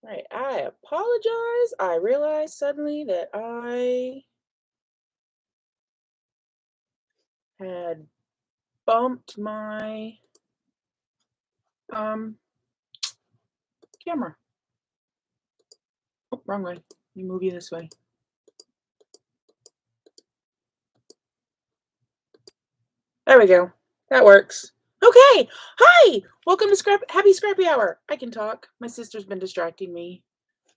All right, I apologize. I realized suddenly that I had bumped my um camera. Oh, wrong way. Let me move you this way. There we go. That works. Okay. Hi. Welcome to Happy Scrappy Hour. I can talk. My sister's been distracting me.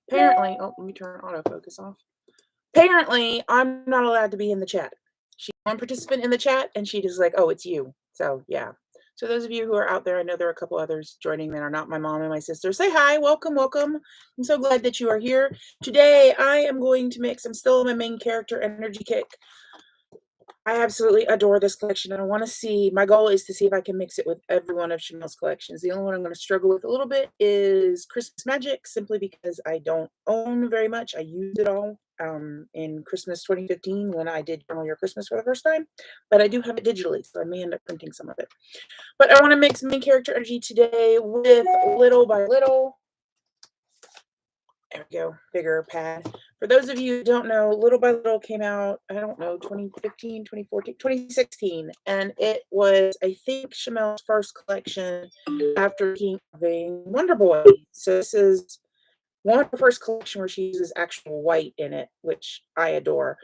Apparently, oh, let me turn autofocus off. Apparently, I'm not allowed to be in the chat. She's one participant in the chat, and she just like, oh, it's you. So yeah. So those of you who are out there, I know there are a couple others joining that are not my mom and my sister. Say hi, welcome, welcome. I'm so glad that you are here. Today, I am going to mix. I'm still in my main character energy kick. I absolutely adore this collection, and I want to see. My goal is to see if I can mix it with every one of Chanel's collections. The only one I'm going to struggle with a little bit is Christmas Magic, simply because I don't own very much. I used it all in Christmas 2015 when I did Journal Your Christmas for the first time, but I do have it digitally, so I may end up printing some of it. But I want to mix main character energy today with Little by Little. There we go, bigger pad. For those of you who don't know, Little by Little came out, I don't know, 2015, 2014, 2016. And it was, I think, Chamel's first collection after having Wonder Boy. So this is one of the first collection where she uses actual white in it, which I adore,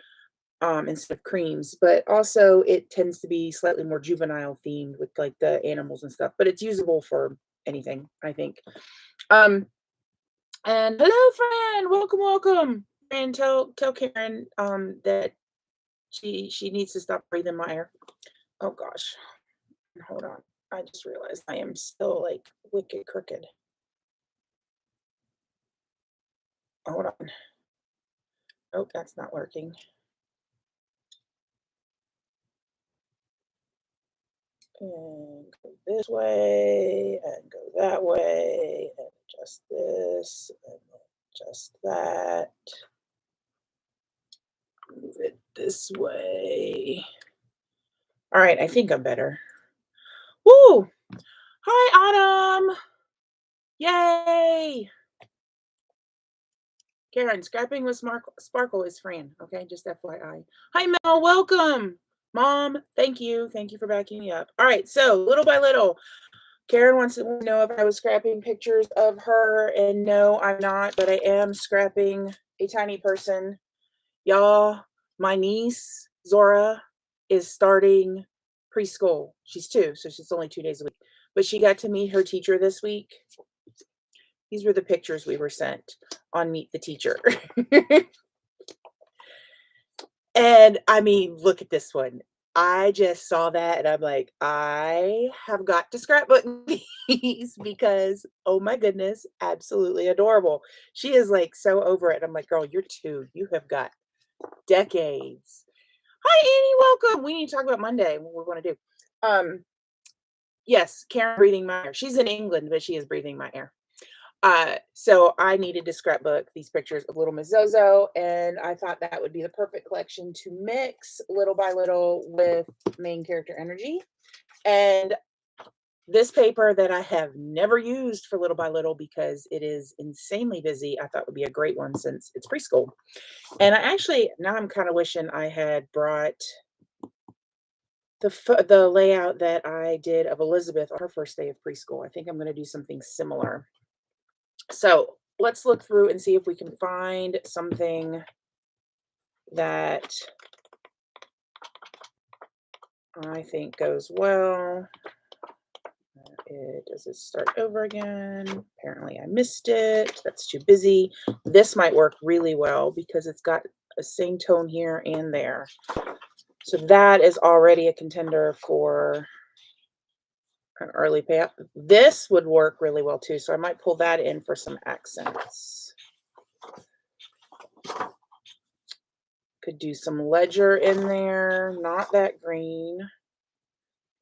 instead of creams. But also it tends to be slightly more juvenile themed with like the animals and stuff. But it's usable for anything, I think. And hello, Fran. Welcome, welcome. And tell Karen that she needs to stop breathing my air. Oh gosh, hold on. I just realized I am still like wicked crooked. Hold on. Oh, that's not working. And go this way and go that way and adjust this and adjust that. Move it this way. All right, I think I'm better. Woo! Hi, Autumn. Yay! Karen, scrapping with Sparkle is Fran. Okay, just FYI. Hi, Mel. Welcome. Mom, thank you. Thank you for backing me up. All right, so little by little, Karen wants to know if I was scrapping pictures of her, and no, I'm not, but I am scrapping a tiny person. Y'all, my niece, Zora, is starting preschool. She's 2, so she's only 2 days a week. But she got to meet her teacher this week. These were the pictures we were sent on Meet the Teacher. And I mean, look at this one. I just saw that and I'm like, I have got to scrapbook these because, oh my goodness, absolutely adorable. She is like so over it. I'm like, girl, you're 2. You have got decades. Hi, Annie. Welcome. We need to talk about Monday, what we're going to do. Yes, Karen breathing my air. She's in England, but she is breathing my air. So I needed to scrapbook these pictures of little Miss Zozo, and I thought that would be the perfect collection to mix little by little with main character energy. And this paper that I have never used for little by little because it is insanely busy, I thought would be a great one since it's preschool. And I actually, now I'm kind of wishing I had brought the layout that I did of Elizabeth on her first day of preschool. I think I'm going to do something similar. So let's look through and see if we can find something that I think goes well. Does it start over again? Apparently I missed it. That's too busy. This might work really well because it's got a same tone here and there. So that is already a contender for an early payout. This would work really well too. So I might pull that in for some accents. Could do some ledger in there, not that green.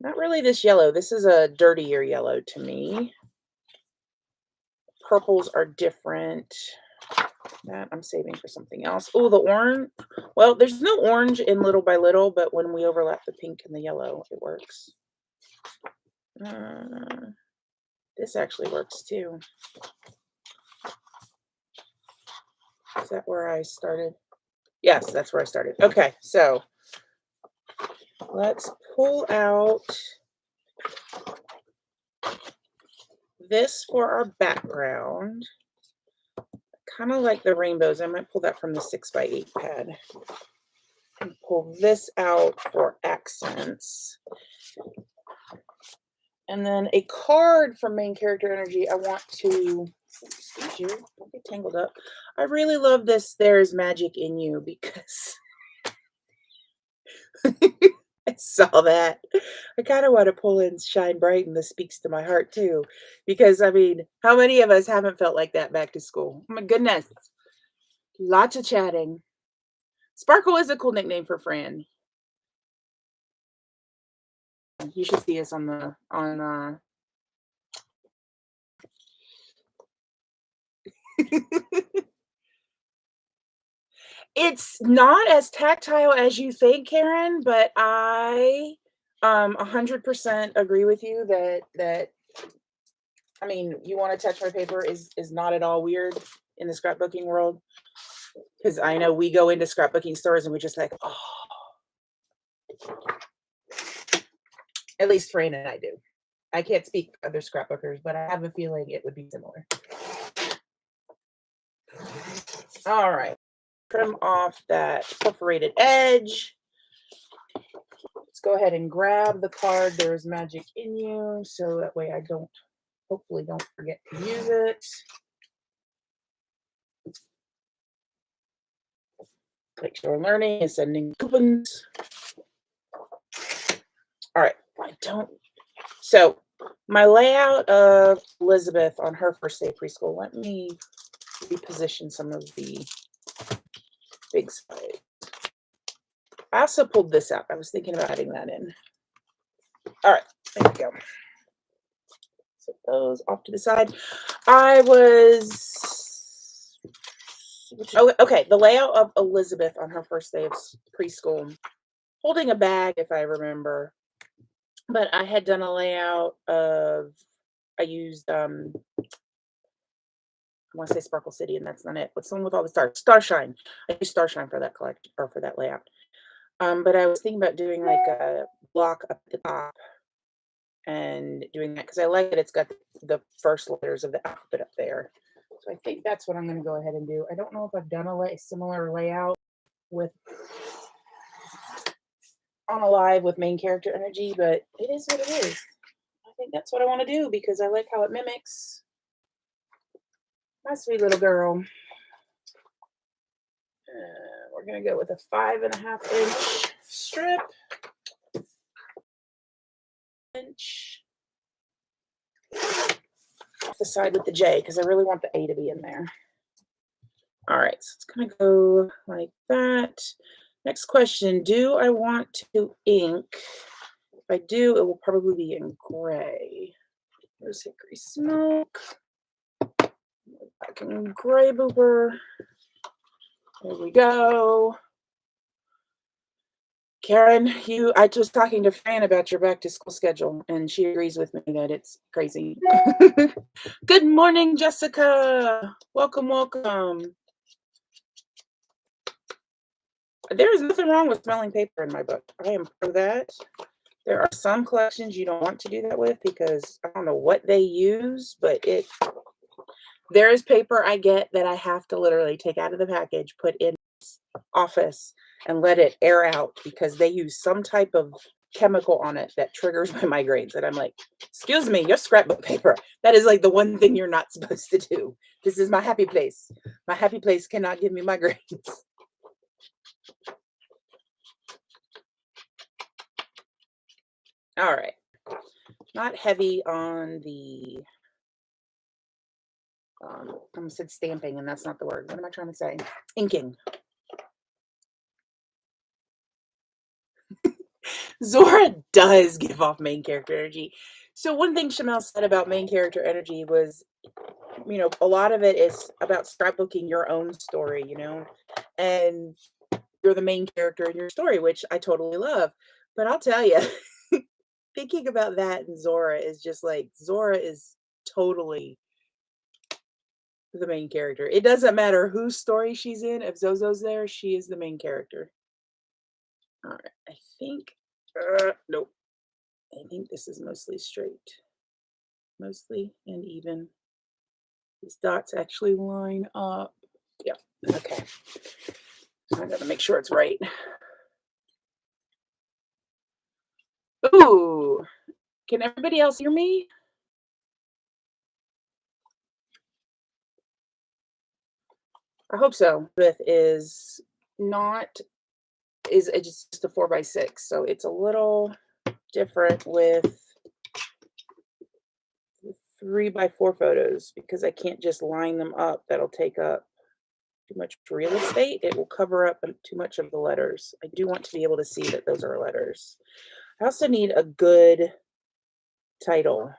Not really this yellow. This is a dirtier yellow to me. Purples are different. That I'm saving for something else. Oh, the orange. Well, there's no orange in Little by Little, but when we overlap the pink and the yellow, it works. This actually works too. Is that where I started? Yes, that's where I started. Okay, so let's pull out this for our background. Kind of like the rainbows. I might pull that from the 6x8 pad. And pull this out for accents. And then a card from main character energy. I want to, excuse you, don't get tangled up. I really love this There Is Magic in You because I saw that. I kind of want to pull in Shine Bright and This Speaks to My Heart too. Because I mean, how many of us haven't felt like that back to school? Oh my goodness. Lots of chatting. Sparkle is a cool nickname for Fran. You should see us on It's not as tactile as you think, Karen, but I 100% agree with you that I mean, you want to touch my paper is not at all weird in the scrapbooking world because I know we go into scrapbooking stores and we just like, oh, at least Fran and I do. I can't speak for other scrapbookers, but I have a feeling it would be similar. All right, trim off that perforated edge. Let's go ahead and grab the card There Is Magic in You, so that way I hopefully don't forget to use it. Make sure learning is sending coupons. All right, so my layout of Elizabeth on her first day of preschool, let me reposition some of the big side. I also pulled this out. I was thinking about adding that in. All right, there we go. Set those off to the side. Okay, the layout of Elizabeth on her first day of preschool, holding a bag, if I remember. But I had done a layout of, I used, I want to say Sparkle City, and that's not it. What's the one with all the stars? Starshine. I used Starshine for that or for that layout. But I was thinking about doing like a block up at the top and doing that because I like that it's got the first letters of the alphabet up there. So I think that's what I'm going to go ahead and do. I don't know if I've done a similar layout with on a live with main character energy, but it is what it is. I think that's what I want to do because I like how it mimics my sweet little girl. We're going to go with a 5.5-inch strip. Inch. Off the side with the J because I really want the A to be in there. All right, so it's going to go like that. Next question, do I want to ink? If I do, it will probably be in gray. There's Hickory Smoke. Back in gray booper. There we go. Karen, I was talking to Fran about your back to school schedule, and she agrees with me that it's crazy. Good morning, Jessica. Welcome, welcome. There is nothing wrong with smelling paper in my book. I am for that. There are some collections you don't want to do that with because I don't know what they use, but there is paper I get that I have to literally take out of the package, put in this office, and let it air out because they use some type of chemical on it that triggers my migraines. And I'm like, excuse me, your scrapbook paper. That is like the one thing you're not supposed to do. This is my happy place. My happy place cannot give me migraines. All right. Not heavy on the, I almost said stamping, and that's not the word. What am I trying to say? Inking. Zora does give off main character energy. So one thing Shamel said about main character energy was, a lot of it is about scrapbooking your own story, and you're the main character in your story, which I totally love. But I'll tell you, thinking about that and Zora is just like, Zora is totally the main character. It doesn't matter whose story she's in. If Zozo's there, she is the main character. All right. I think, nope. I think this is mostly straight. Mostly and even. These dots actually line up. Yeah. Okay. I gotta make sure it's right. Ooh. Can everybody else hear me? I hope so. With is not is it's just a 4x6, so it's a little different with 3x4 photos because I can't just line them up. That'll take up too much real estate. It will cover up too much of the letters. I do want to be able to see that those are letters. I also need a good title.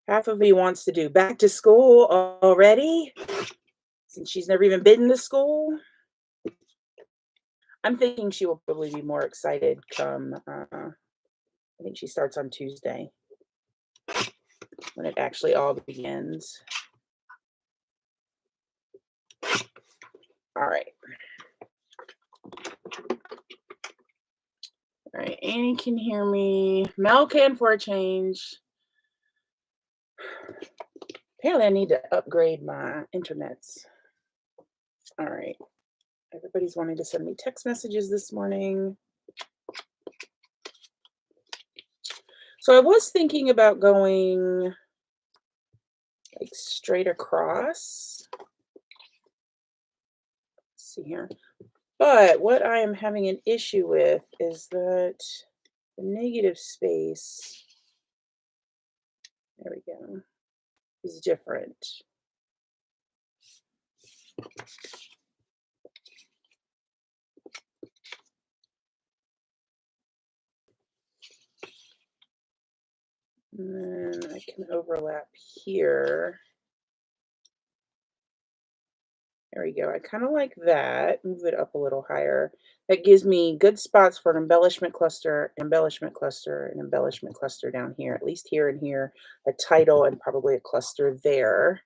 Half of me wants to do back to school already, since she's never even been to school. I'm thinking she will probably be more excited come, I think she starts on Tuesday when it actually all begins. All right. All right, Annie can hear me. Mel can for a change. Apparently I need to upgrade my internets. All right. Everybody's wanting to send me text messages this morning. So I was thinking about going like straight across. Let's see here. But what I am having an issue with is that the negative space, there we go, is different. And then I can overlap here. There we go. I kind of like that. Move it up a little higher. That gives me good spots for an embellishment cluster, and embellishment cluster down here, at least here and here, a title and probably a cluster there.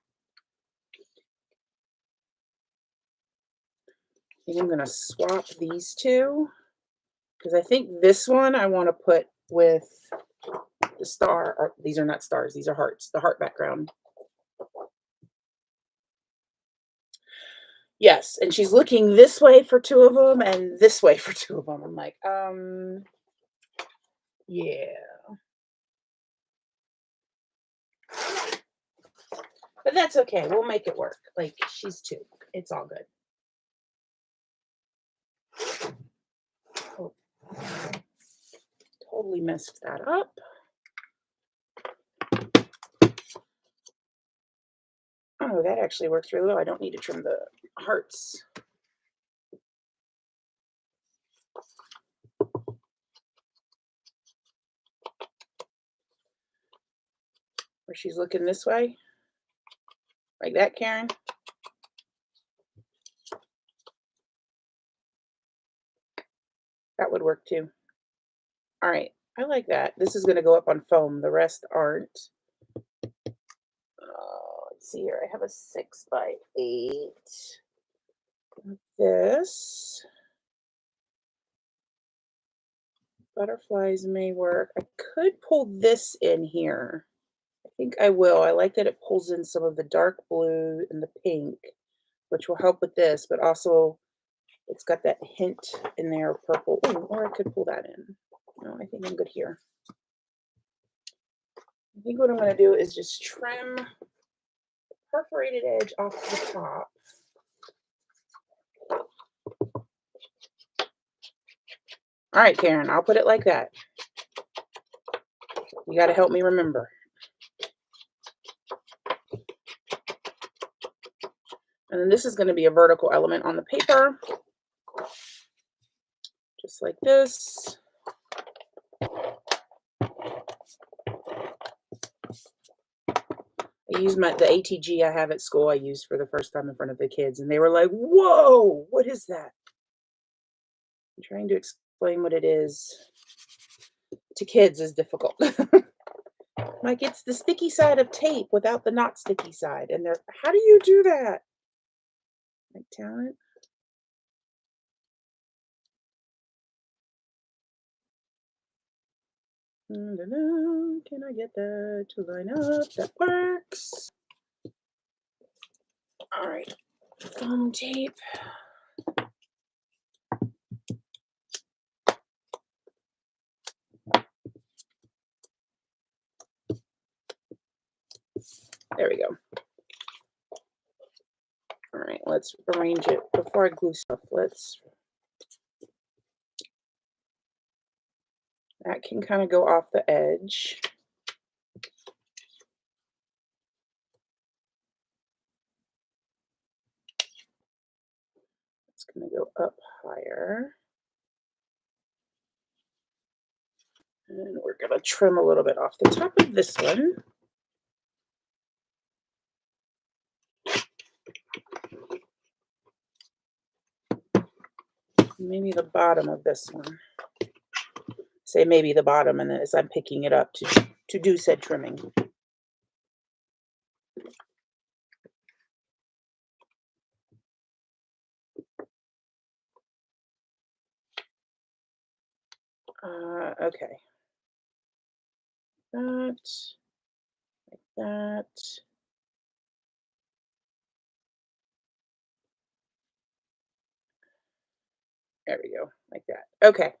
I think I'm going to swap these two because I think this one I want to put with the star. Or these are not stars. These are hearts, the heart background. Yes, and she's looking this way for two of them and this way for two of them. I'm like, yeah. But that's okay. We'll make it work. Like, she's two. It's all good. Oh, totally messed that up. Oh, that actually works really well. I don't need to trim the hearts. Where she's looking this way. Like that, Karen. That would work too. All right. I like that. This is going to go up on foam. The rest aren't. Let's see here. I have a 6x8. This. Butterflies may work. I could pull this in here. I think I will. I like that it pulls in some of the dark blue and the pink, which will help with this, but also it's got that hint in there of purple. Ooh, or I could pull that in. No, I think I'm good here. I think what I'm going to do is just trim the perforated edge off the top. All right, Karen, I'll put it like that. You got to help me remember. And then this is going to be a vertical element on the paper. Just like this. I use the ATG I have at school I used for the first time in front of the kids, and they were like, whoa, what is that? I'm trying to explain what it is to kids is difficult. Like, it's the sticky side of tape without the not sticky side, and they're how do you do that? Like, talent? Can I get that to line up? That works. Alright. Foam tape. There we go. Alright, let's arrange it before I glue stuff. That can kind of go off the edge. It's going to go up higher. And we're going to trim a little bit off the top of this one. Maybe the bottom of this one. Say maybe the bottom, and then as I'm picking it up to do said trimming. Okay. That, like that. There we go, like that. Okay.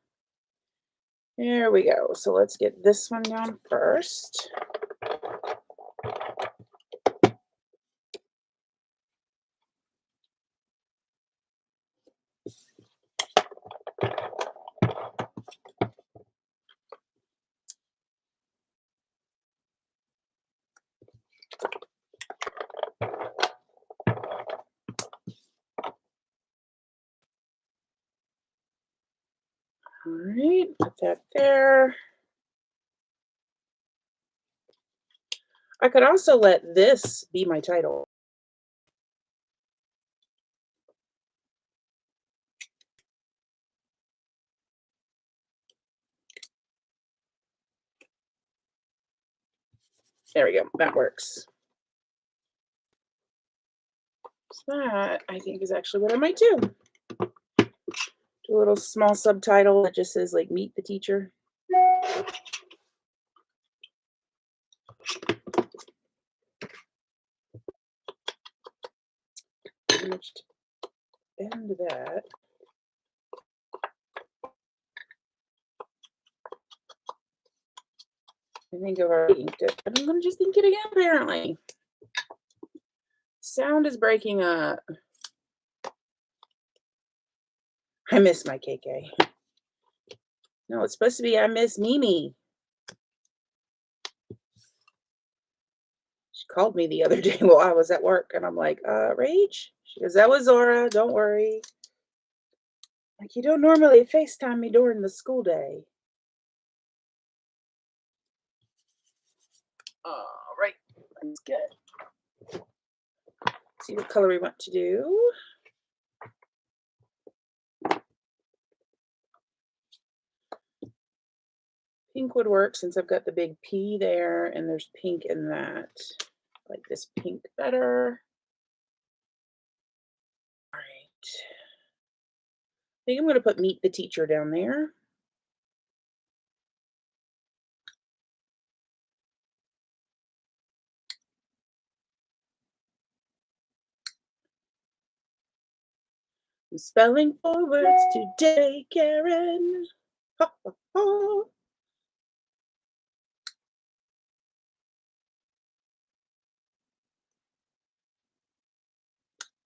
There we go. So let's get this one down first. All right, put that there. I could also let this be my title. There we go. That works. So that, I think, is actually what I might do. Do a little small subtitle that just says, like, meet the teacher. How much to bend that? I think I've already inked it, but I'm gonna just ink it again, apparently. Sound is breaking up. I miss my KK. No, it's supposed to be I miss Mimi. She called me the other day while I was at work, and I'm like, Rach? She goes, that was Zora, don't worry. Like, you don't normally FaceTime me during the school day. All right, that's good. See what color we want to do. Pink would work since I've got the big P there and there's pink in that. I like this pink better. All right. I think I'm going to put meet the teacher down there. I'm spelling forwards today, Karen. Ha, ha, ha.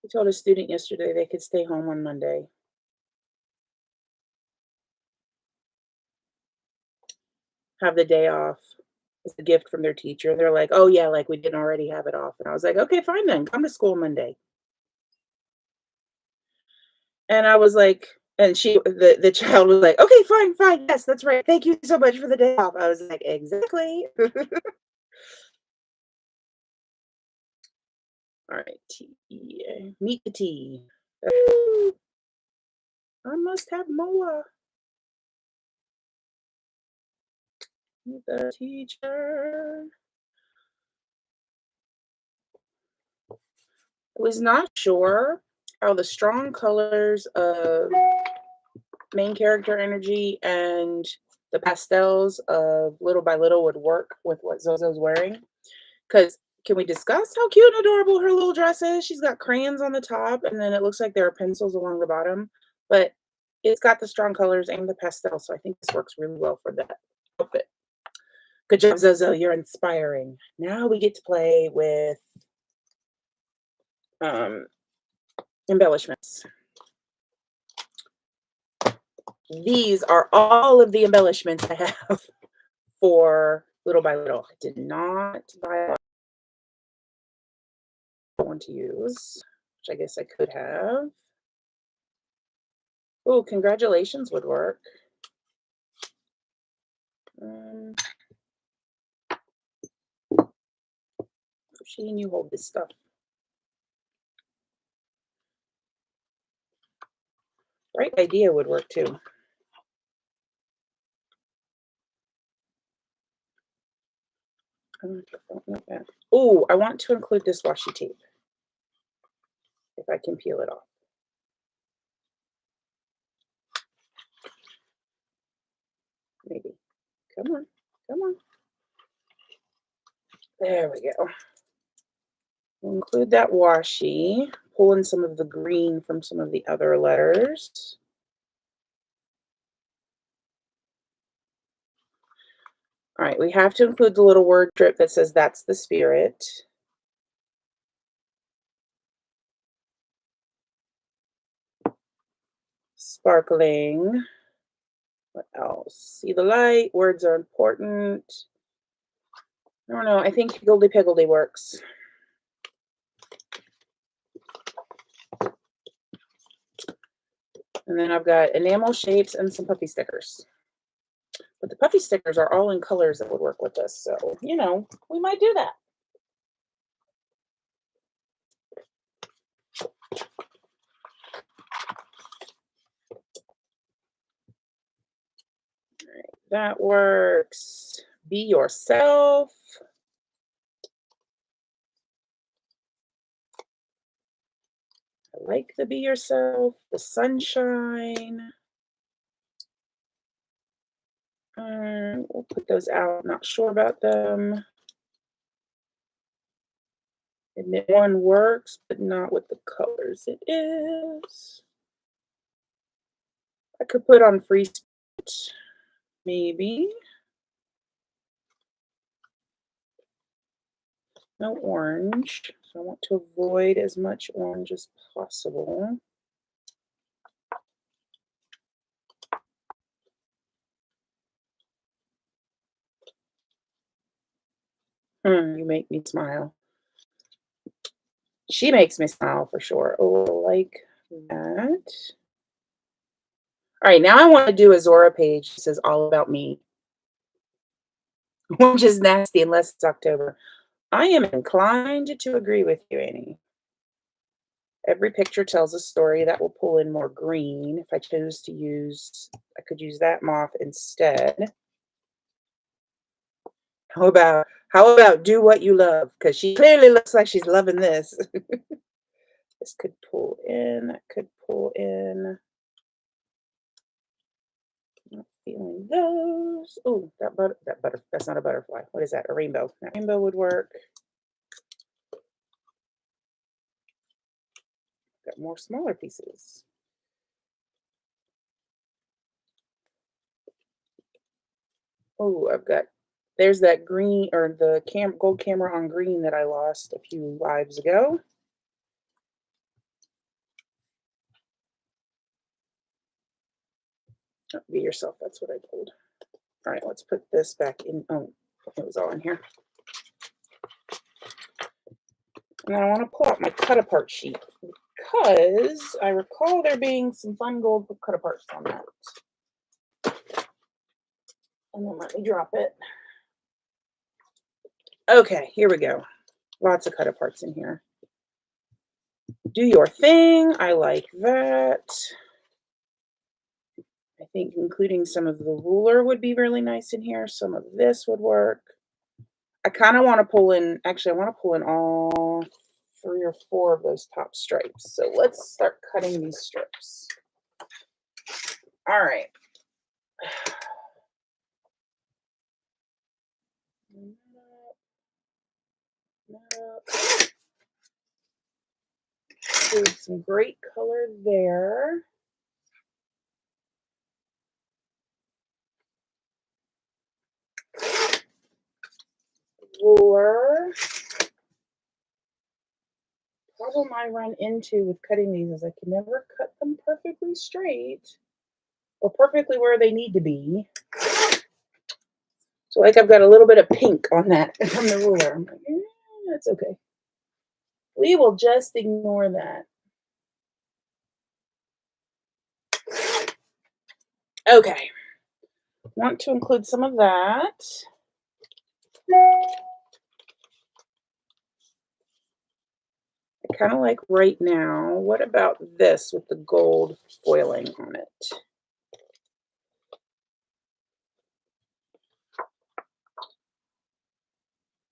I told a student yesterday they could stay home on Monday. Have the day off as a gift from their teacher. They're like, oh, yeah, like we didn't already have it off. And I was like, okay, fine then. Come to school Monday. And I was like, and the child was like, okay, fine, fine. Yes, that's right. Thank you so much for the day off. I was like, exactly. All right, meet the T. I must have more. The teacher. I was not sure how the strong colors of main character energy and the pastels of Little by Little would work with what Zozo's wearing. Because can we discuss how cute and adorable her little dress is? She's got crayons on the top, and then it looks like there are pencils along the bottom, but it's got the strong colors and the pastel, so I think this works really well for that outfit. Good job, Zozo. You're inspiring. Now we get to play with um, embellishments. These are all of the embellishments I have for Little by Little. I did not buy one to use, which I guess I could have. Oh, congratulations would work. Shane, you hold this stuff. Right idea would work too. Oh, I want to include this washi tape. If I can peel it off. Maybe. Come on. Come on. There we go. We'll include that washi. Pull in some of the green from some of the other letters. All right, we have to include the little word strip that says that's the spirit. Sparkling. What else? See the light. Words are important. I don't know. I think Higgledy Piggledy works. And then I've got enamel shapes and some puffy stickers. But the puffy stickers are all in colors that would work with this. So, you know, we might do that. All right, that works. Be yourself. I like the be yourself. The sunshine. We'll put those out. Not sure about them. Admit one works, but not with the colors it is. I could put on free spirit, maybe. No orange, so I want to avoid as much orange as possible. You make me smile. She makes me smile for sure. Oh, like that. All right, now I want to do a Zora page that says all about me, which is nasty unless it's October. I am inclined to agree with you, Annie. Every picture tells a story. That will pull in more green. If I choose to use, I could use that moth instead. How about do what you love? Because she clearly looks like she's loving this. This could pull in, that could pull in. Not feeling those. Oh, that's not a butterfly. What is that? A rainbow. That rainbow would work. Got more smaller pieces. Oh, there's that green or the gold camera on green that I lost a few lives ago. Oh, be yourself, that's what I pulled. All right, let's put this back in. Oh, it was all in here. And then I want to pull out my cut apart sheet because I recall there being some fun gold cut aparts on that. And then let me drop it. Okay, here we go. Lots of cut aparts in here. Do your thing. I like that. I think including some of the ruler would be really nice in here. Some of this would work. I kind of want to pull in, actually, I want to pull in all 3 or 4 of those top stripes. So let's start cutting these strips. All right. Some great color there. Ruler. Problem I run into with cutting these is I can never cut them perfectly straight or perfectly where they need to be. So like I've got a little bit of pink on that from the ruler. I'm like, that's okay. We will just ignore that. Okay. Want to include some of that. I kind of like right now. What about this with the gold foiling on it?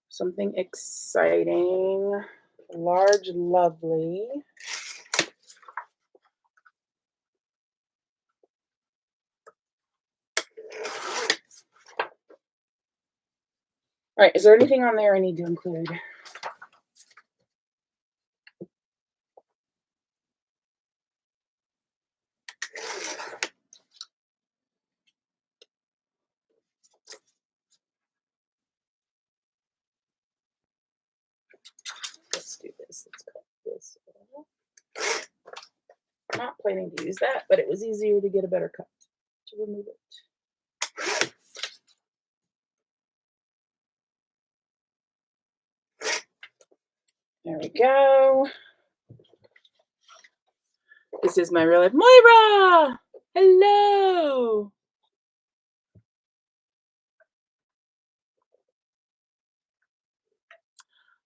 Something exciting. Large, lovely. All right, is there anything on there I need to include? Let's do this. Let's cut this off. I'm not planning to use that, but it was easier to get a better cut to remove it. There we go. This is my real life Moira. Hello.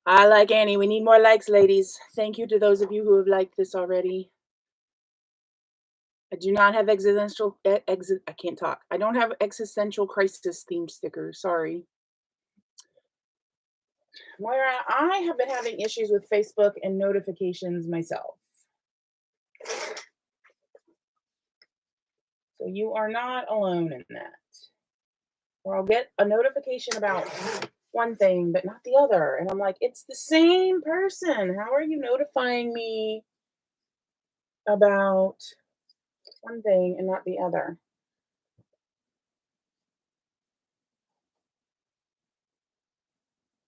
I like Annie. We need more likes, ladies. Thank you to those of you who have liked this already. I do not have existential I can't talk. I don't have existential crisis themed stickers. Sorry. Moira, I have been having issues with Facebook and notifications myself. So you are not alone in that. Or I'll get a notification about one thing, but not the other. And I'm like, it's the same person. How are you notifying me about one thing and not the other?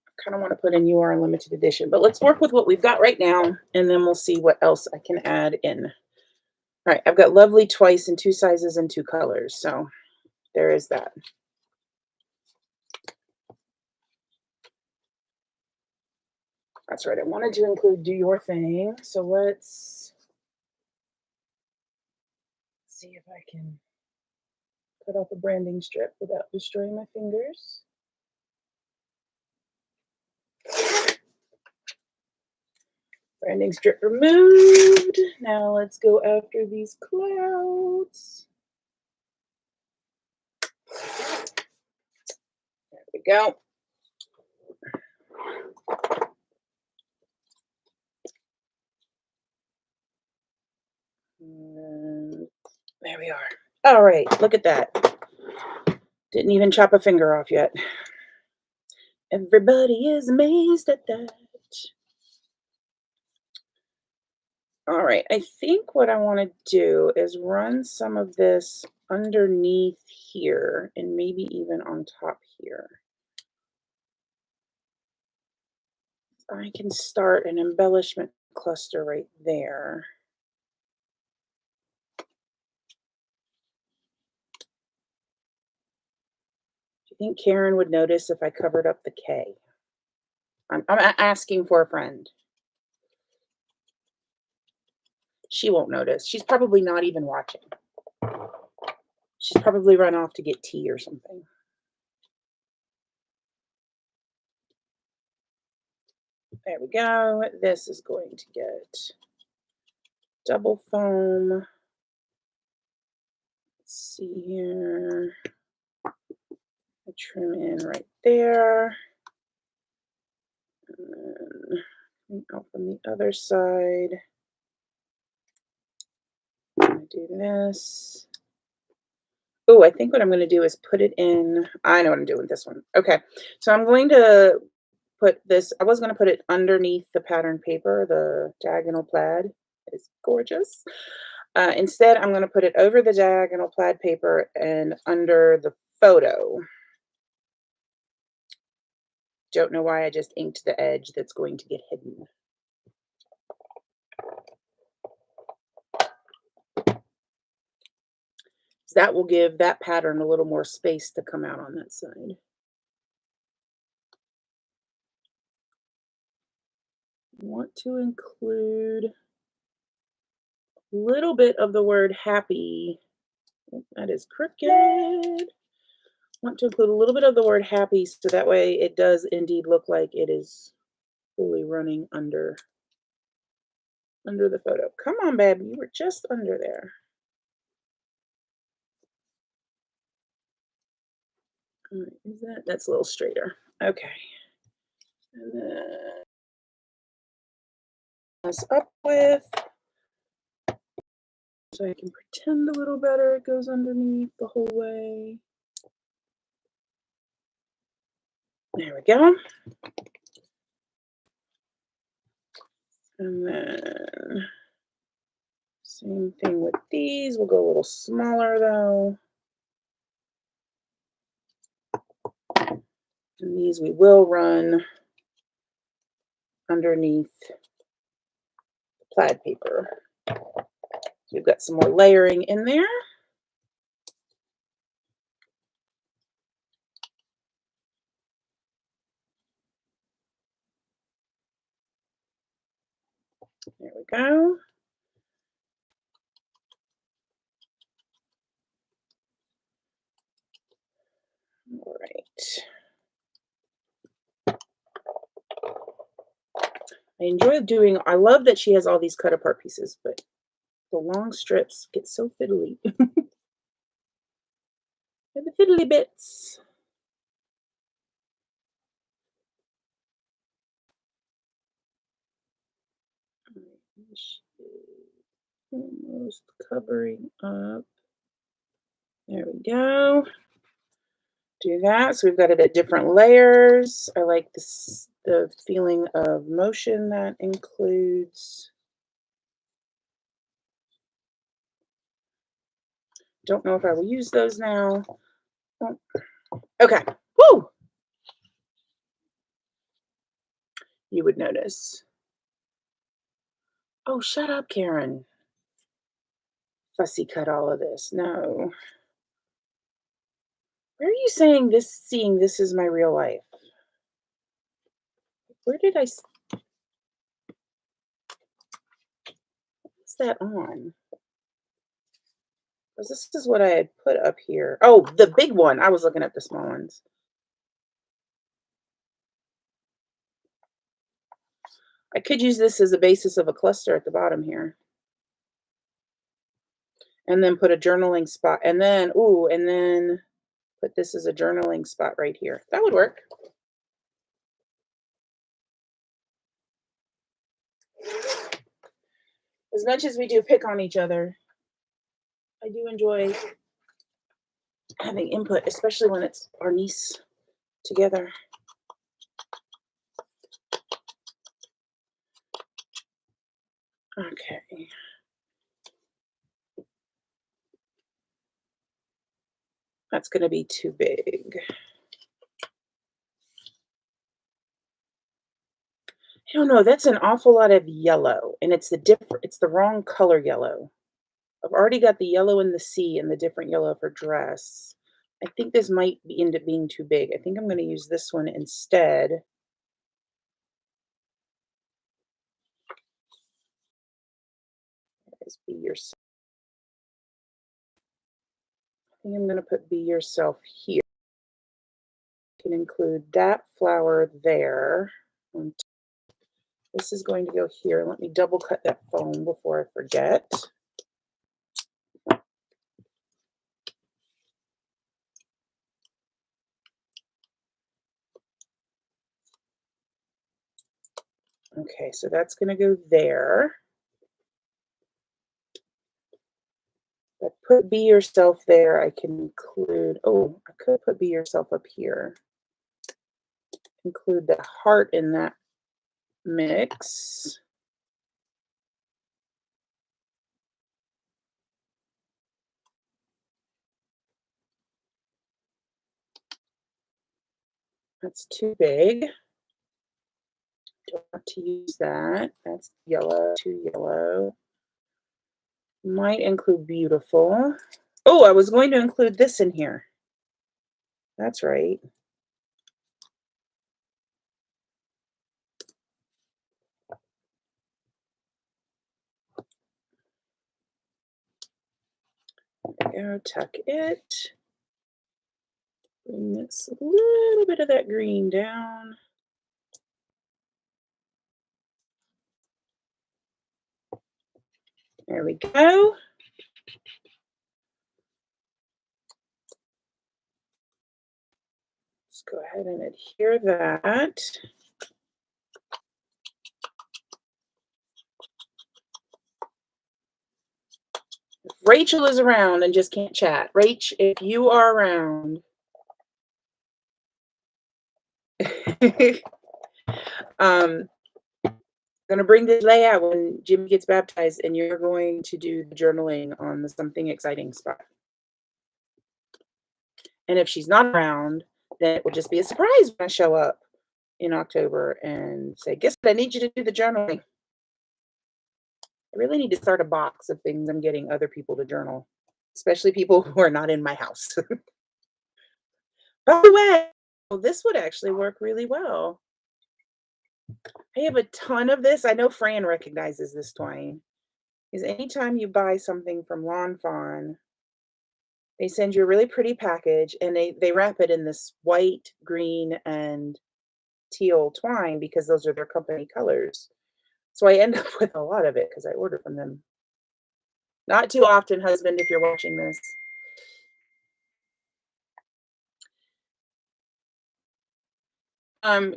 I kind of want to put in you are a limited edition, but let's work with what we've got right now, and then we'll see what else I can add in. All right, I've got lovely twice in 2 sizes and 2 colors. So there is that. That's right. I wanted to include do your thing. So let's see if I can cut off a branding strip without destroying my fingers. Branding strip removed. Now let's go after these clouds. There we go. And there we are. All right, look at that. Didn't even chop a finger off yet. Everybody is amazed at that. All right, I think what I want to do is run some of this underneath here and maybe even on top here. I can start an embellishment cluster right there. Do you think Karen would notice if I covered up the K? I'm asking for a friend. She won't notice. She's probably not even watching. She's probably run off to get tea or something. There we go. This is going to get double foam. see here. I trim in right there. And then out from the other side. I'm going to do this. Oh, I think what I'm going to do is put it in. I know what I'm doing with this one. Okay. So I'm going to put this. I was going to put it underneath the pattern paper, the diagonal plaid. It's gorgeous. Instead, I'm going to put it over the diagonal plaid paper and under the photo. Don't know why I just inked the edge that's going to get hidden. So that will give that pattern a little more space to come out on that side. I want to include a little bit of the word happy. Oh, that is crooked. Want to include a little bit of the word happy so that way it does indeed look like it is fully running under the photo. Come on, babe, you were just under there. All right, is that's a little straighter. Okay. And then this up with, so I can pretend a little better it goes underneath the whole way. There we go. And then same thing with these. We'll go a little smaller though. And these we will run underneath the plaid paper. So we've got some more layering in there. There we go. All right. I love that she has all these cut apart pieces, but the long strips get so fiddly. They're the fiddly bits. Almost covering up. There we go. Do that. So we've got it at different layers. I like this, the feeling of motion that includes. Don't know if I will use those now. Oh. Okay. Woo! You would notice. Oh, shut up, Karen. Fussy cut all of this. No. Where are you saying this, seeing this is my real life? Where did I, what's that on? Because this is what I had put up here. Oh, the big one. I was looking at the small ones. I could use this as a basis of a cluster at the bottom here. And then put a journaling spot. And then, ooh, and then put this as a journaling spot right here. That would work. As much as we do pick on each other, I do enjoy having input, especially when it's our niece together. Okay. That's going to be too big. I don't know. That's an awful lot of yellow, and it's the wrong color yellow. I've already got the yellow in the sea and the different yellow of her dress. I think this might end up being too big. I think I'm going to use this one instead. Be yourself. I think I'm going to put be yourself here. You can include that flower there. This is going to go here. Let me double cut that foam before I forget. Okay, so that's gonna go there. If I put be yourself there, I can include, oh, I could put be yourself up here. Include the heart in that mix. That's too big. Don't want to use that. That's yellow, too yellow. Might include beautiful. Oh, I was going to include this in here. That's right. There we go, tuck it. Bring this a little bit of that green down. There we go. Let's go ahead and adhere that. If Rachel is around and just can't chat, Rach, if you are around, um, gonna bring this layout when Jimmy gets baptized, and you're going to do the journaling on the something exciting spot. And if she's not around, then it will just be a surprise when I show up in October and say, "Guess what? I need you to do the journaling." I really need to start a box of things I'm getting other people to journal, especially people who are not in my house. By the way, well, this would actually work really well. I have a ton of this. I know Fran recognizes this twine. Is anytime you buy something from Lawn Fawn, they send you a really pretty package and they wrap it in this white, green, and teal twine because those are their company colors. So I end up with a lot of it because I order from them. Not too often, husband, if you're watching this.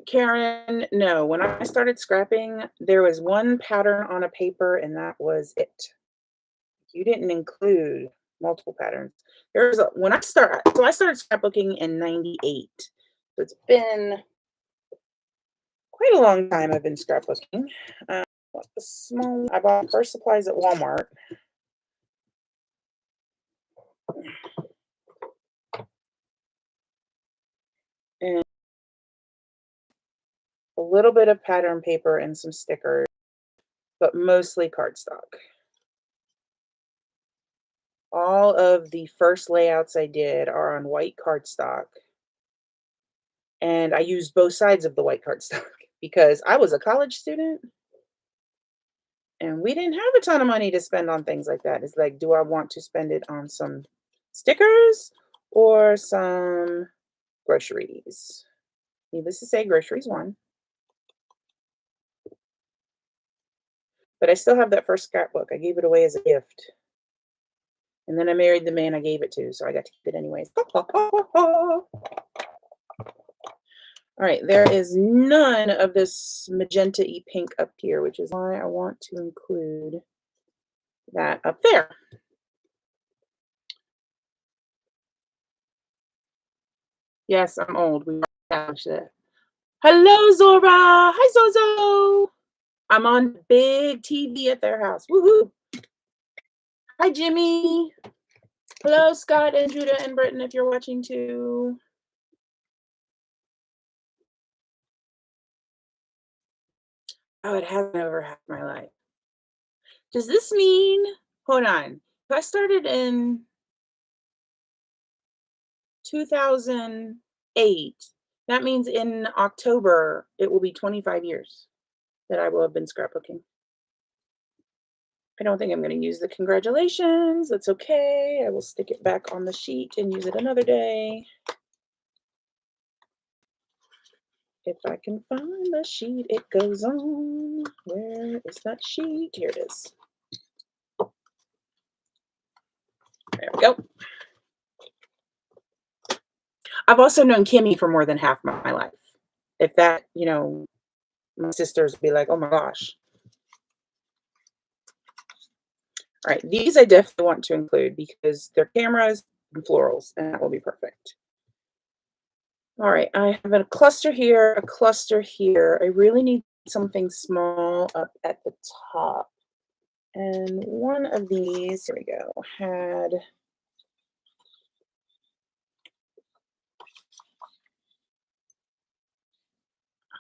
Karen, no. When I started scrapping, there was one pattern on a paper and that was it. You didn't include multiple patterns. There's a when I start so I started scrapbooking in 98. So it's been quite a long time I've been scrapbooking. What the small I bought first supplies at Walmart. And a little bit of pattern paper and some stickers, but mostly cardstock. All of the first layouts I did are on white cardstock, and I used both sides of the white cardstock because I was a college student and we didn't have a ton of money to spend on things like that. It's like, do I want to spend it on some stickers or some groceries? Needless to say, groceries won. But I still have that first scrapbook. I gave it away as a gift. And then I married the man I gave it to, so I got to keep it anyways. All right, there is none of this magenta-y pink up here, which is why I want to include that up there. Yes, I'm old. We established that. Hello, Zora. Hi, Zozo. I'm on big TV at their house. Woohoo. Hi, Jimmy. Hello, Scott and Judah and Britton, if you're watching too. Oh, it hasn't over half my life. Does this mean, hold on, if I started in 2008, that means in October, it will be 25 years that I will have been scrapbooking. I don't think I'm going to use the congratulations. That's okay. I will stick it back on the sheet and use it another day. If I can find the sheet, it goes on. Where is that sheet? Here it is. There we go. I've also known Kimmy for more than half my life. If that, My sisters would be like, "Oh my gosh." All right, these I definitely want to include because they're cameras and florals, and that will be perfect. All right, I have a cluster here, a cluster here. I really need something small up at the top. And one of these, here we go, had,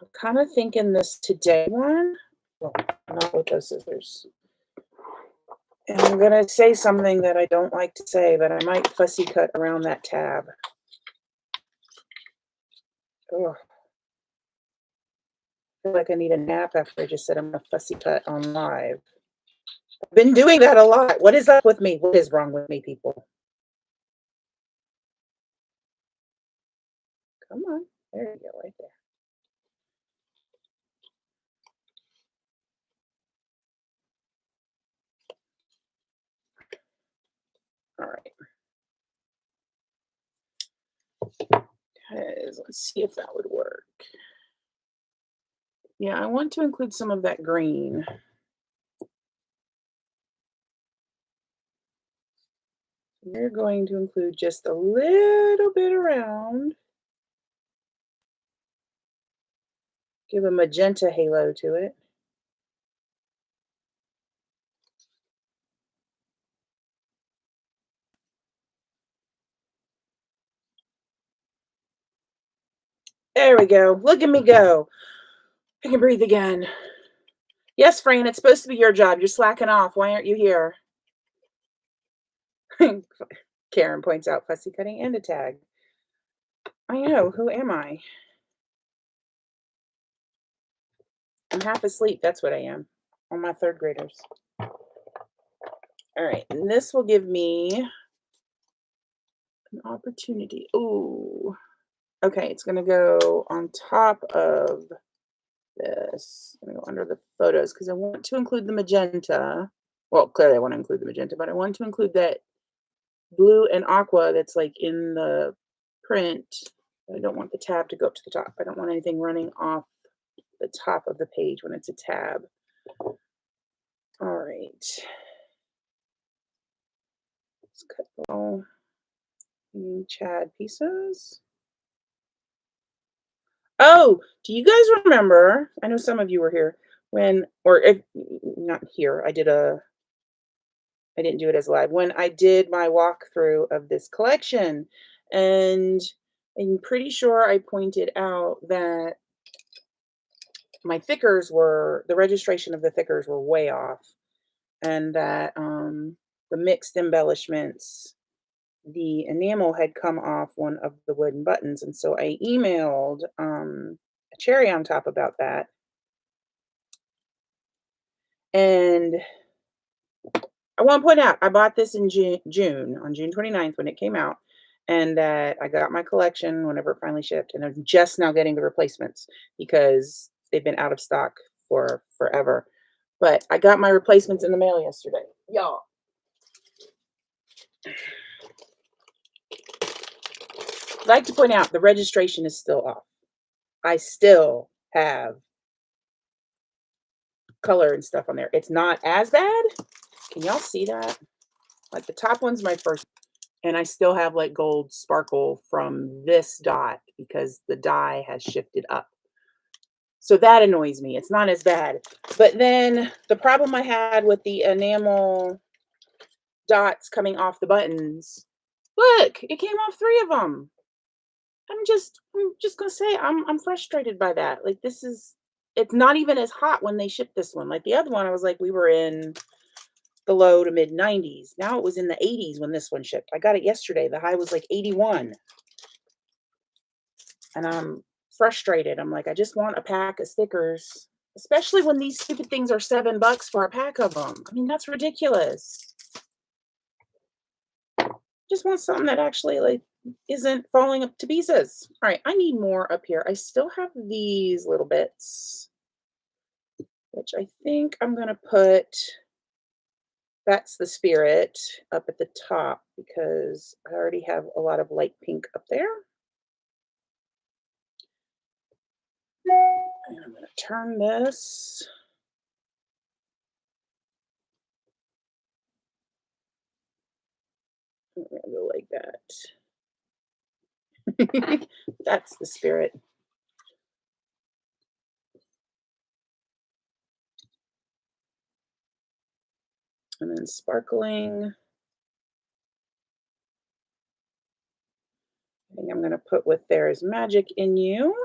I'm kind of thinking this today one. Well, not with those scissors. And I'm going to say something that I don't like to say, but I might fussy cut around that tab. Ugh, I feel like I need a nap after I just said I'm going to fussy cut on live. I've been doing that a lot. What is up with me? What is wrong with me, people? Come on. There you go, right there. All right. Let's see if that would work. Yeah, I want to include some of that green. We're going to include just a little bit around. Give a magenta halo to it. There we go. Look at me go. I can breathe again. Yes, Fran, it's supposed to be your job. You're slacking off. Why aren't you here? Karen points out fussy cutting and a tag. I know. Who am I? I'm half asleep. That's what I am. All my third graders. All right. And this will give me an opportunity. Ooh. Okay. It's going to go on top of this. I'm going to go under the photos because I want to include the magenta. Well, clearly I want to include the magenta, but I want to include that blue and aqua that's like in the print. I don't want the tab to go up to the top. I don't want anything running off the top of the page when it's a tab. All right. Let's cut all Chad pieces. Oh, do you guys remember? I know some of you were here when, or if not here, I didn't do it as live when I did my walkthrough of this collection, and I'm pretty sure I pointed out that my thickers were the registration of the thickers were way off, and that the mixed embellishments, the enamel had come off one of the wooden buttons, and so I emailed a cherry on top about that, and I want to point out I bought this in June on June 29th when it came out, and that I got my collection whenever it finally shipped, and I'm just now getting the replacements because they've been out of stock for forever. But I got my replacements in the mail yesterday. Y'all, I'd like to point out the registration is still off. I still have color and stuff on there. It's not as bad. Can y'all see that? Like the top one's my first, and I still have like gold sparkle from this dot because the die has shifted up. So that annoys me. It's not as bad. But then the problem I had with the enamel dots coming off the buttons, look, it came off 3 of them. I'm just gonna say I'm frustrated by that. Like it's not even as hot when they shipped this one. Like the other one, I was like, we were in the low to mid 90s. Now it was in the 80s when this one shipped. I got it yesterday. The high was like 81. And I'm frustrated. I'm like, I just want a pack of stickers, especially when these stupid things are $7 for a pack of them. I mean, that's ridiculous. Just want something that actually like isn't falling up to pieces. All right, I need more up here. I still have these little bits, which I think I'm gonna put, that's the spirit up at the top because I already have a lot of light pink up there. And I'm going to turn this. I'm going to go like that. That's the spirit. And then sparkling. I think I'm going to put with There Is Magic in You.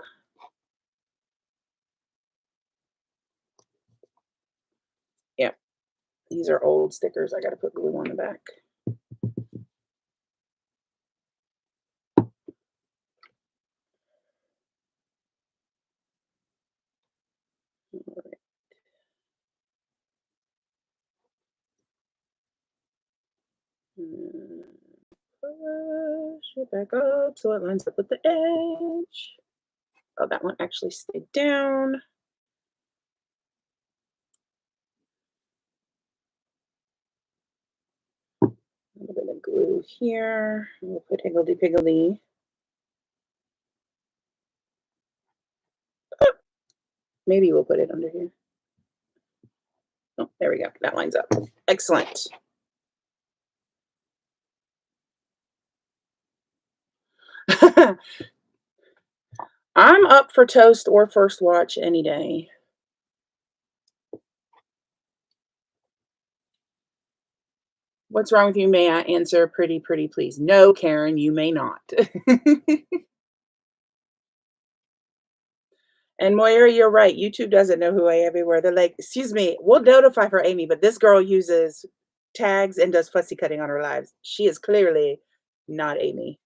Yep. These are old stickers. I got to put glue on the back. All right. Push it back up so it lines up with the edge. Oh, that one actually stayed down. A little bit of glue here. We'll put higgledy piggledy. Oh, maybe we'll put it under here. Oh, there we go. That lines up. Excellent. I'm up for toast or first watch any day. What's wrong with you? May I answer pretty, please? No, Karen, you may not. And Moira, you're right. YouTube doesn't know who I am everywhere. They're like, excuse me, we'll notify for Amy, but this girl uses tags and does fussy cutting on her lives. She is clearly not Amy.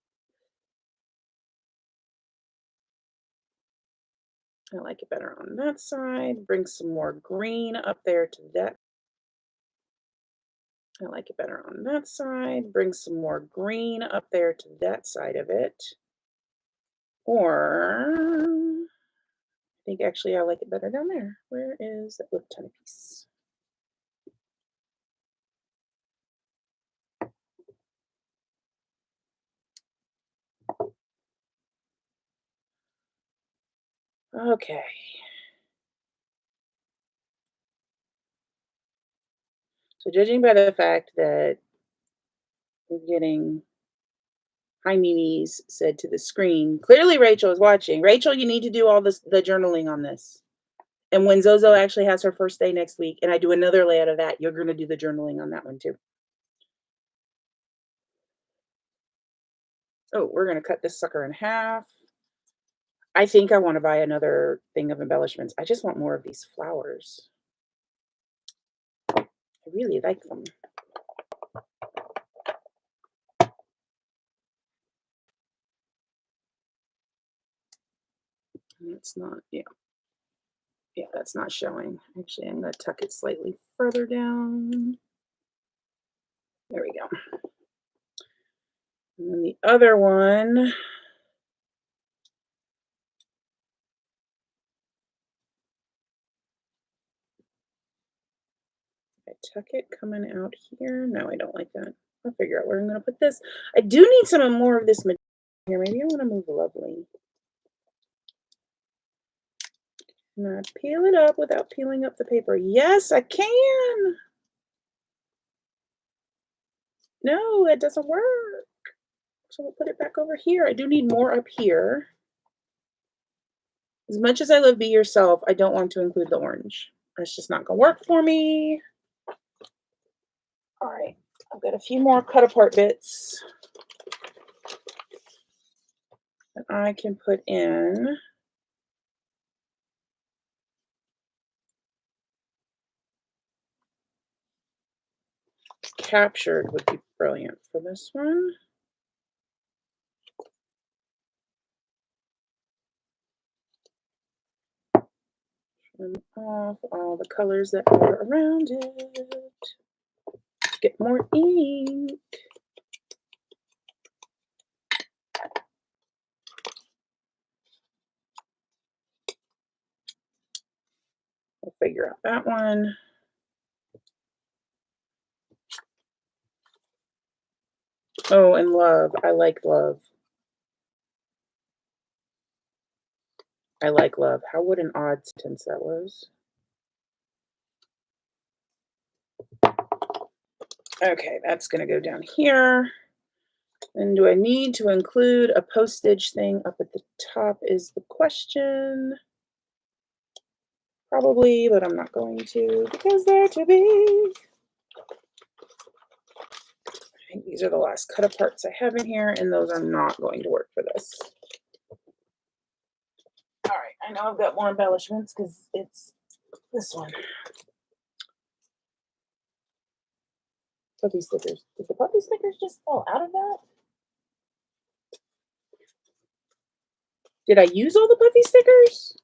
I like it better on that side. Bring some more green up there to that. I like it better on that side. Bring some more green up there to that side of it. Or I think actually I like it better down there. Where is that little tiny piece? Okay. So judging by the fact that we're getting hi Mimi's said to the screen, clearly Rachel is watching. Rachel, you need to do all the journaling on this. And when Zozo actually has her first day next week, and I do another layout of that, you're going to do the journaling on that one too. Oh, we're going to cut this sucker in half. I think I want to buy another thing of embellishments. I just want more of these flowers. I really like them. It's not, yeah. Yeah, that's not showing. Actually, I'm going to tuck it slightly further down. There we go. And then the other one, I tuck it coming out here. No, I don't like that. I'll figure out where I'm going to put this. I do need some more of this material here. Maybe I want to move Lovely. Not peel it up without peeling up the paper. Yes, I can. No, it doesn't work. So we'll put it back over here. I do need more up here. As much as I love Be Yourself, I don't want to include the orange. That's just not going to work for me. All right, I've got a few more cut apart bits that I can put in. Captured would be brilliant for this one. Trim off all the colors that are around it. Get more ink. We'll figure out that one. Oh, and love. I like love. I like love. How would an odd sentence that was? Okay, that's going to go down here. And do I need to include a postage thing up at the top is the question. Probably, but I'm not going to because they're too big. I think these are the last cut aparts I have in here, and those are not going to work for this. All right, I know I've got more embellishments because it's this one. Puppy stickers. Did the puppy stickers just fall out of that? Did I use all the puppy stickers?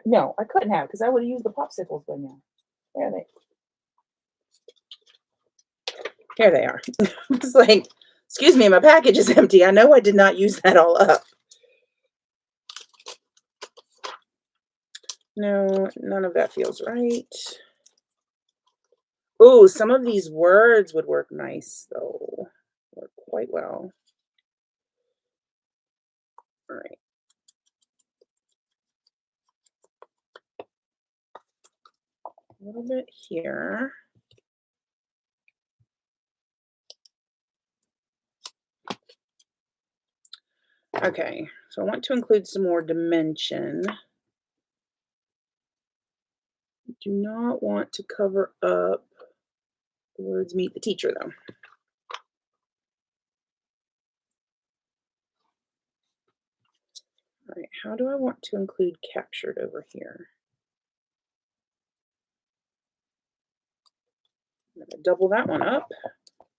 No, I couldn't have because I would have used the popsicles by now. There they. Here they are. It's like, excuse me, my package is empty. I know I did not use that all up. No, none of that feels right. Oh, some of these words would work nice, though. Work quite well. All right. A little bit here. Okay, so I want to include some more dimension. Do not want to cover up the words meet the teacher, though. All right, how do I want to include captured over here? I'm going to double that one up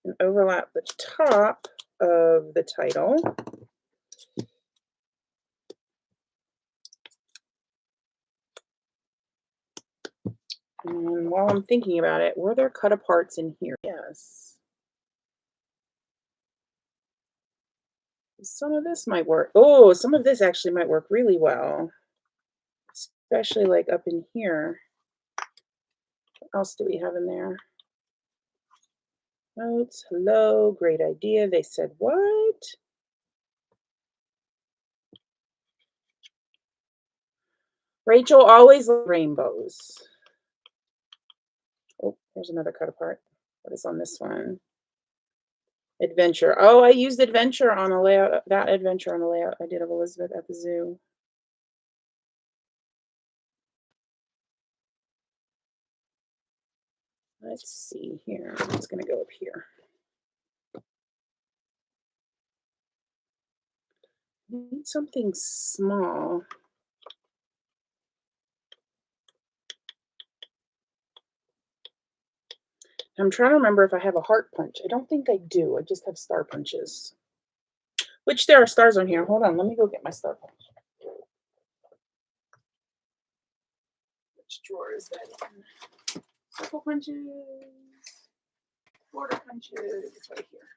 and overlap the top of the title. And while I'm thinking about it, were there cut aparts in here? Yes. Some of this might work. Oh, some of this actually might work really well, especially like up in here. What else do we have in there? Notes, hello, great idea. They said what? Rachel always loved rainbows. Oh, there's another cut apart. What is on this one? Adventure. Oh, I used adventure on a layout, that adventure on a layout I did of Elizabeth at the zoo. Let's see here. It's going to go up here. Need something small. I'm trying to remember if I have a heart punch. I don't think I do. I just have star punches. Which there are stars on here. Hold on. Let me go get my star punch. Which drawer is that in? Circle punches. Border punches. It's right here.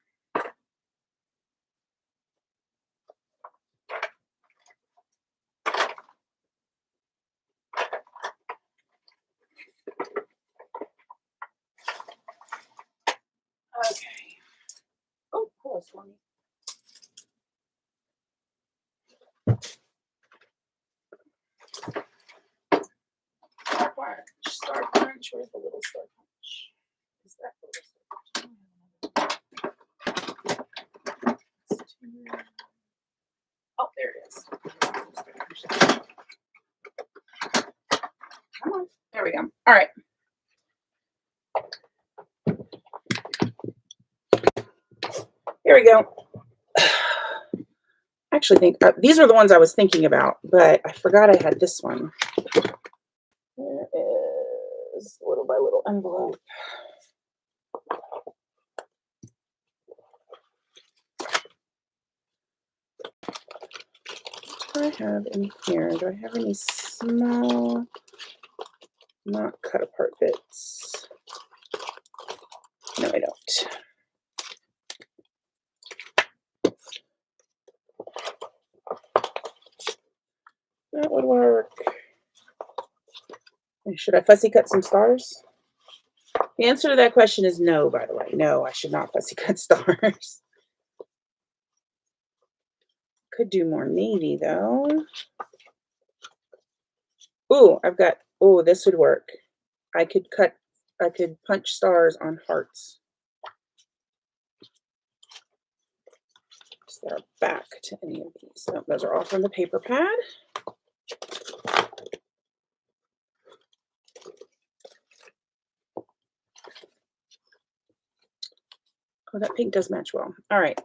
Okay. Oh, hello, Stormy. Star punch. Star punch. Where's the little star punch? Is that the little star punch? Oh, there it is. Come on. There we go. All right. Here we go. I actually think these are the ones I was thinking about, but I forgot I had this one. There is little by little envelope. What do I have in here? Do I have any small, not cut apart bits? No, I don't. That would work. Should I fussy cut some stars? The answer to that question is no, by the way. No, I should not fussy cut stars. Could do more navy, though. Ooh, oh, this would work. I could punch stars on hearts. Is there a back to any of these? No, those are all from the paper pad. Oh, that pink does match well. All right.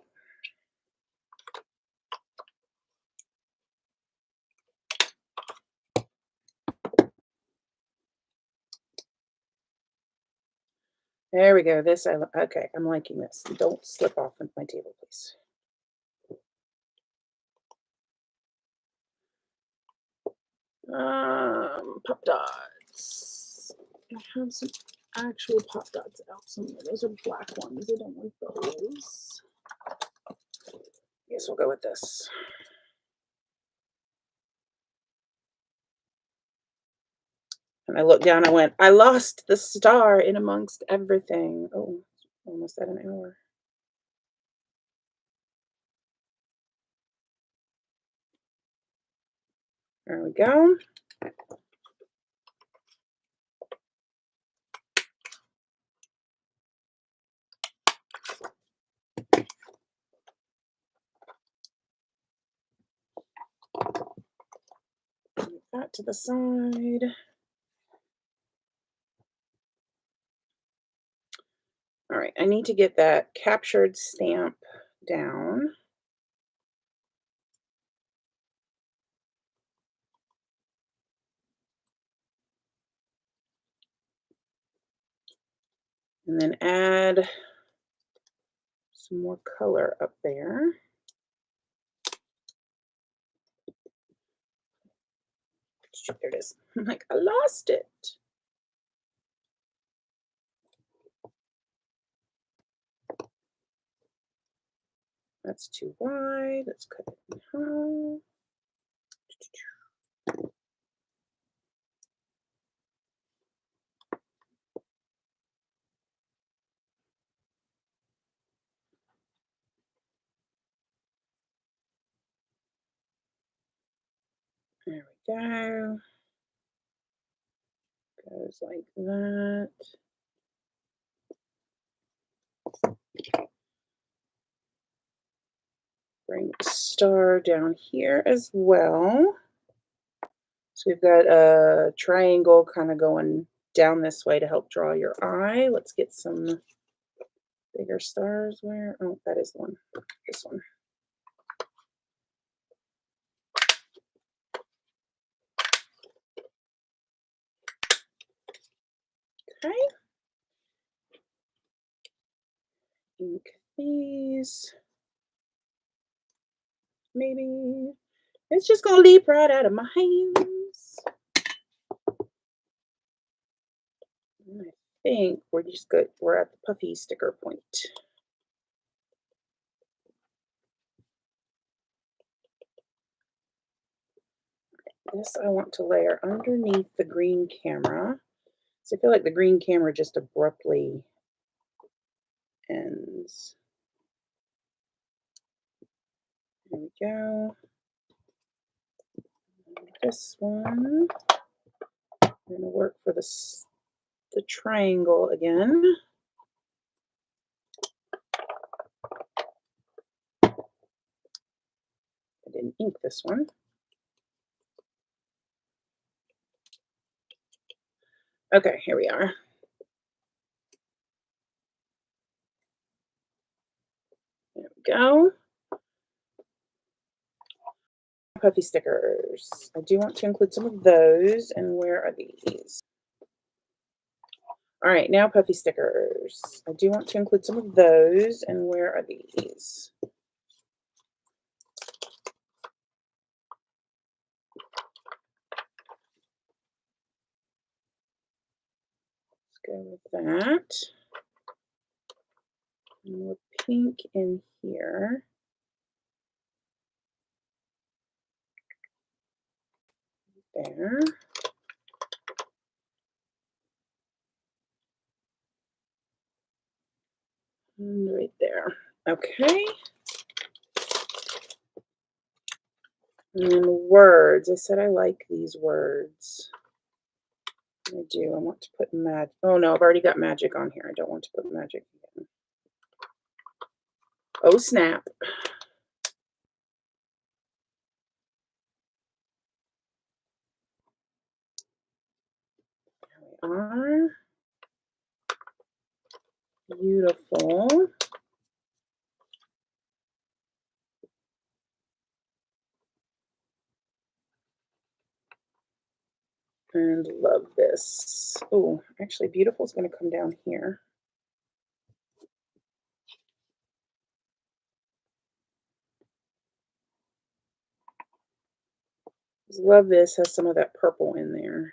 There we go. Okay, I'm liking this. Don't slip off of my table, please. Pop dots. I have some actual pop dots out somewhere. Those are black ones. I don't want those. Guess we'll go with this. And I looked down, I went, I lost the star in amongst everything. Oh, almost at an hour. There we go. Put that to the side. All right, I need to get that captured stamp down. And then add some more color up there. There it is. I'm like, I lost it. That's too wide. Let's cut it in half. There we go. Goes like that. Bring the star down here as well. So we've got a triangle kind of going down this way to help draw your eye. Let's get some bigger stars. Where? Oh, that is the one. This one. Okay. Ink these. Maybe. It's just going to leap right out of my hands. And I think we're just good. We're at the puffy sticker point. This I want to layer underneath the green camera. So I feel like the green camera just abruptly ends. There we go. This one. I'm going to work for the triangle again. I didn't ink this one. Okay, here we are. There we go. Puffy stickers. I do want to include some of those. And where are these? All right, now puffy stickers. I do want to include some of those. And where are these? Let's go with that. And more pink in here. There. And right there. Okay. And then words. I said I like these words. I do. I want to put mag. Oh no, I've already got magic on here. I don't want to put magic again. Oh snap. There we are. Beautiful. And love this. Oh, actually, beautiful is going to come down here. Love this. Has some of that purple in there.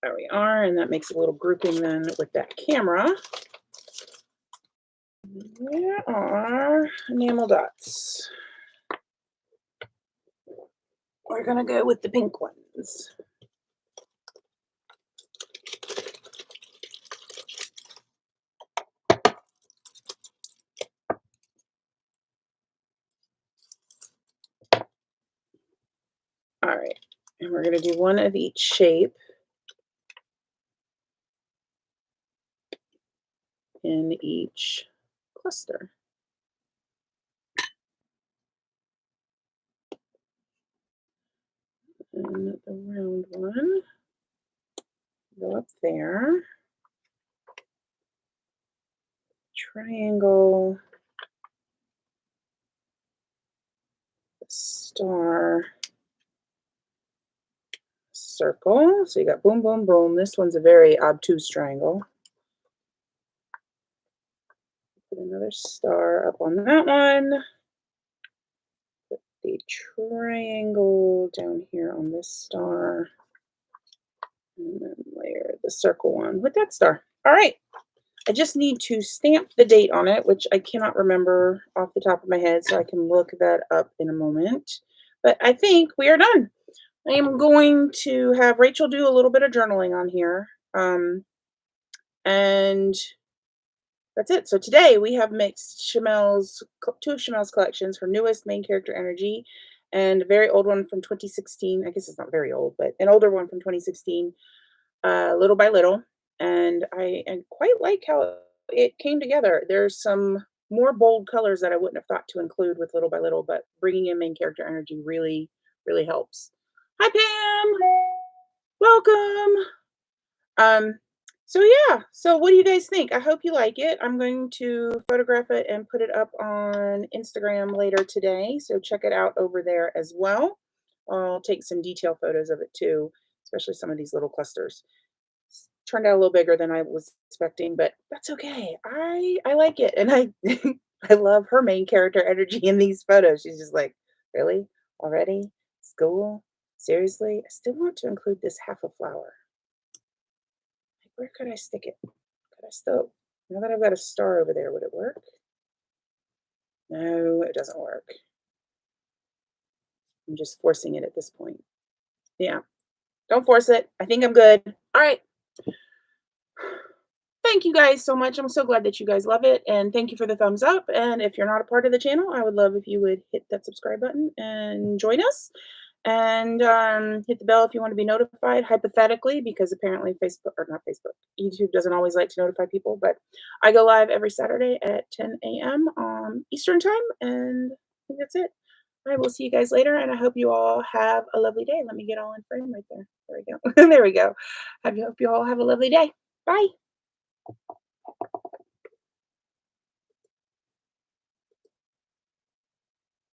There we are. And that makes a little grouping then with that camera. There are enamel dots. We're going to go with the pink ones. All right. And we're going to do one of each shape in each cluster. And the round one, go up there. Triangle, star, circle. So you got boom, boom, boom. This one's a very obtuse triangle. Put another star up on that one. Put the triangle down here on this star. And then layer the circle one with that star. All right. I just need to stamp the date on it, which I cannot remember off the top of my head, so I can look that up in a moment. But I think we are done. I am going to have Rachel do a little bit of journaling on here. And that's it. So today we have mixed two of Chamel's collections, her newest main character energy, and a very old one from 2016. I guess it's not very old, but an older one from 2016, little by little. And I quite like how it came together. There's some more bold colors that I wouldn't have thought to include with little by little, but bringing in main character energy really, really helps. Hi, Pam. Welcome. Um, so yeah, so what do you guys think? I hope you like it. I'm going to photograph it and put it up on Instagram later today, so check it out over there as well. I'll take some detail photos of it too, especially some of these little clusters. Turned out a little bigger than I was expecting, but that's okay. I like it, and I I love her main character energy in these photos. She's just like, really, already school, seriously. I still want to include this half a flower. Where could I stick it? Could I still, now that I've got a star over there, would it work? No, it doesn't work. I'm just forcing it at this point. Yeah, don't force it. I think I'm good. All right. Thank you guys so much. I'm so glad that you guys love it. And thank you for the thumbs up. And if you're not a part of the channel, I would love if you would hit that subscribe button and join us. And hit the bell if you want to be notified, hypothetically, because apparently Facebook, or not Facebook, YouTube doesn't always like to notify people, but I go live every Saturday at 10 a.m. Eastern time, and I think that's it. I will see you guys later, and I hope you all have a lovely day. Let me get all in frame right there. There we go. There we go. I hope you all have a lovely day. Bye.